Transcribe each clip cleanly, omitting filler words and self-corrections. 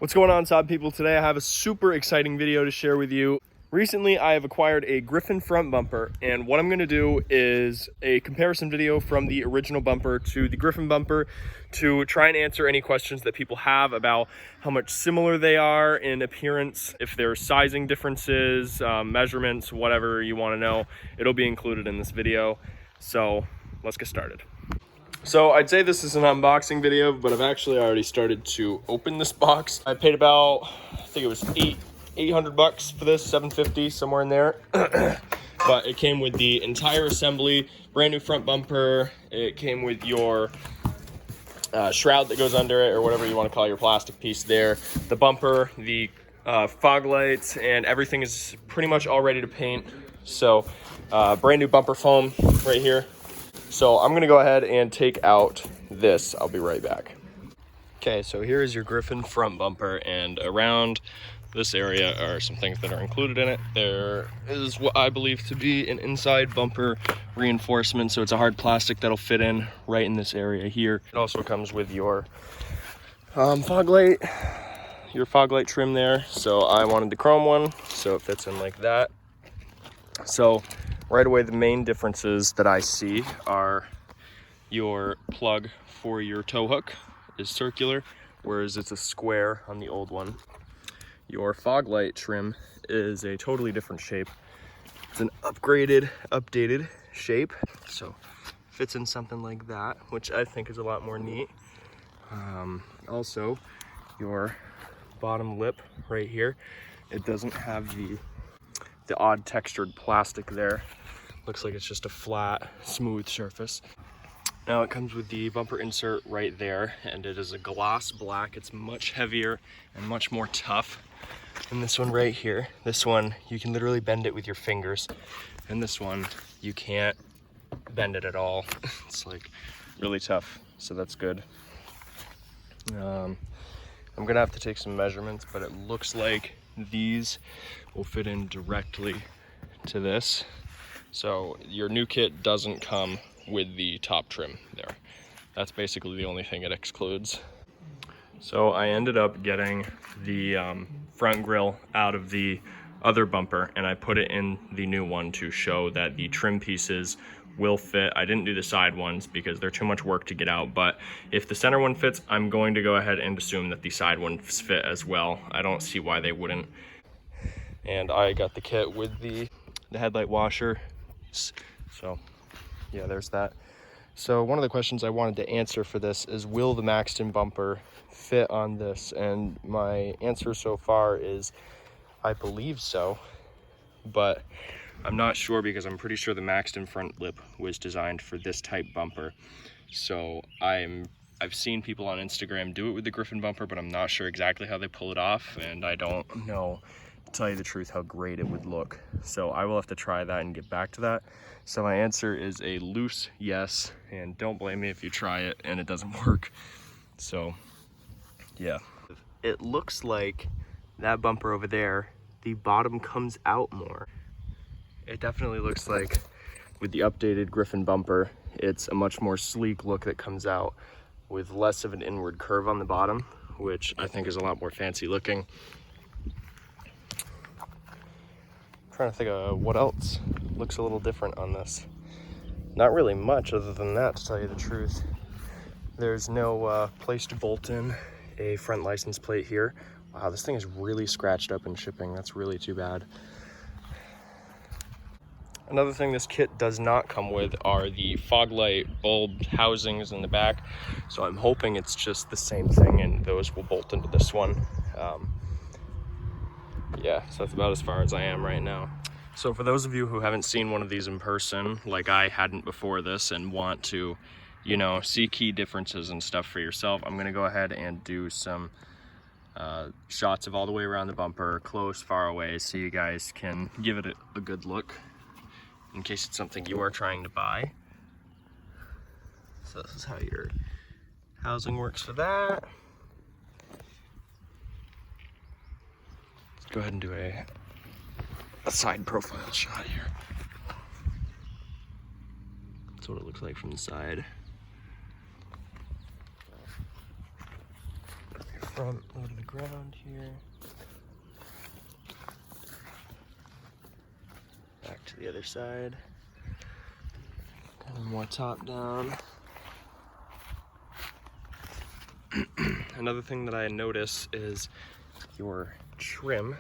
What's going on, Saab people? Today I have a super exciting video to share with you. Recently I have acquired a Griffin front bumper, and what I'm going to do is a comparison video from the original bumper to the Griffin bumper to try and answer any questions that people have about how much similar they are in appearance, if there's sizing differences, measurements, whatever you want to know. It'll be included in this video. So let's get started. So I'd say this is an unboxing video, but I've actually already started to open this box. I paid about, I think it was $800 for this, $750, somewhere in there. But it came with the entire assembly, brand new front bumper. It came with your shroud that goes under it, or whatever you want to call your plastic piece there. The bumper, the fog lights, and everything is pretty much all ready to paint. So brand new bumper foam right here. So I'm gonna go ahead and take out this. I'll be right back. Okay, so here is your Griffin front bumper, and around this area are some things that are included in it. There is what I believe to be an inside bumper reinforcement, so it's a hard plastic that'll fit in right in this area here. It also comes with your fog light trim there. So I wanted the chrome one, so it fits in like that. So right away, the main differences that I see are your plug for your tow hook is circular, whereas it's a square on the old one. Your fog light trim is a totally different shape. It's an updated shape. So fits in something like that, which I think is a lot more neat. Also, your bottom lip right here, it doesn't have the odd textured plastic there. Looks like it's just a flat, smooth surface. Now it comes with the bumper insert right there, and it is a gloss black. It's much heavier and much more tough than this one right here. This one, you can literally bend it with your fingers, and this one, you can't bend it at all. It's like really tough, so that's good. I'm gonna have to take some measurements, but it looks like these will fit in directly to this. So your new kit doesn't come with the top trim there. That's basically the only thing it excludes. So I ended up getting the front grille out of the other bumper, and I put it in the new one to show that the trim pieces will fit. I didn't do the side ones because they're too much work to get out, but if the center one fits, I'm going to go ahead and assume that the side ones fit as well. I don't see why they wouldn't. And I got the kit with the headlight washer. So yeah, there's that. So one of the questions I wanted to answer for this is, will the Maxton bumper fit on this? And my answer so far is I believe so, but I'm not sure because I'm pretty sure the Maxton front lip was designed for this type bumper. So I've seen people on Instagram do it with the Griffin bumper, but I'm not sure exactly how they pull it off, and I don't know, to tell you the truth, how great it would look. So I will have to try that and get back to that. So my answer is a loose yes, and don't blame me if you try it and it doesn't work. So yeah, it looks like that bumper over there, the bottom comes out more. It definitely looks like with the updated Griffin bumper, it's a much more sleek look that comes out with less of an inward curve on the bottom, which I think is a lot more fancy looking. Trying to think of what else looks a little different on this. Not really much other than that, to tell you the truth. There's no place to bolt in a front license plate here. Wow, this thing is really scratched up in shipping. That's really too bad. Another thing this kit does not come with are the fog light bulb housings in the back. So I'm hoping it's just the same thing and those will bolt into this one. Yeah, so that's about as far as I am right now. So for those of you who haven't seen one of these in person, like I hadn't before this, and want to, you know, see key differences and stuff for yourself, I'm gonna go ahead and do some shots of all the way around the bumper, close, far away, so you guys can give it a good look in case it's something you are trying to buy. So this is how your housing works for that. Go ahead and do a side profile shot here. That's what it looks like from the side. front low to the ground here. Back to the other side. Kind of more top down. Another thing that I notice is your trim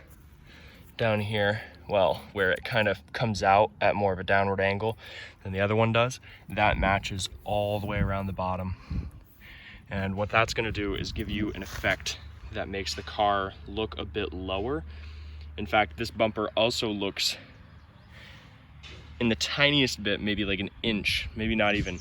down here, well, where it kind of comes out at more of a downward angle than the other one does, that matches all the way around the bottom. And what that's going to do is give you an effect that makes the car look a bit lower. In fact, this bumper also looks in the tiniest bit, maybe like an inch, maybe not even,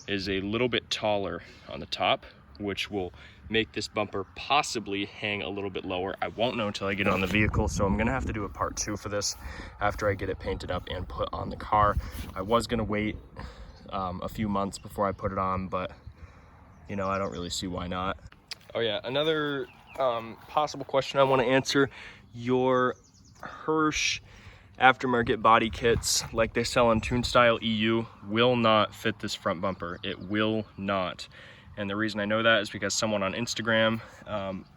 is a little bit taller on the top, which will make this bumper possibly hang a little bit lower. I won't know until I get it on the vehicle, so I'm gonna have to do a part 2 for this after I get it painted up and put on the car. I was gonna wait a few months before I put it on, but you know, I don't really see why not. Oh yeah, another possible question I want to answer: your Hersh aftermarket body kits, like they sell on Toonstyle EU, will not fit this front bumper. It will not. And the reason I know that is because someone on Instagram,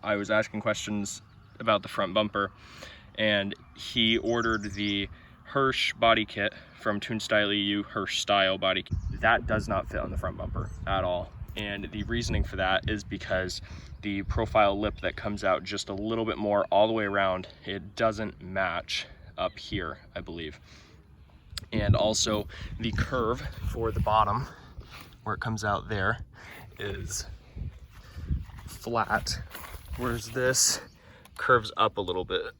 I was asking questions about the front bumper, and he ordered the Hersh Body Kit from Toonstyle EU, Hersh style body kit. That does not fit on the front bumper at all. And the reasoning for that is because the profile lip that comes out just a little bit more all the way around, it doesn't match up here, I believe. And also the curve for the bottom, where it comes out there, is flat, whereas this curves up a little bit,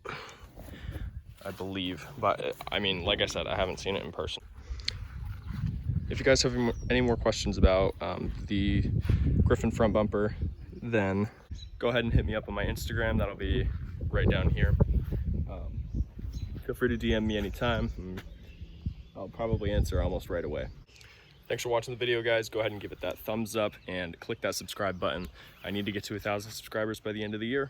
I believe. But I mean, like I said, I haven't seen it in person. If you guys have any more questions about the Griffin front bumper, then go ahead and hit me up on my Instagram. That'll be right down here. Feel free to DM me anytime. I'll probably answer almost right away. Thanks for watching the video, guys. Go ahead and give it that thumbs up and click that subscribe button. I need to get to 1,000 subscribers by the end of the year.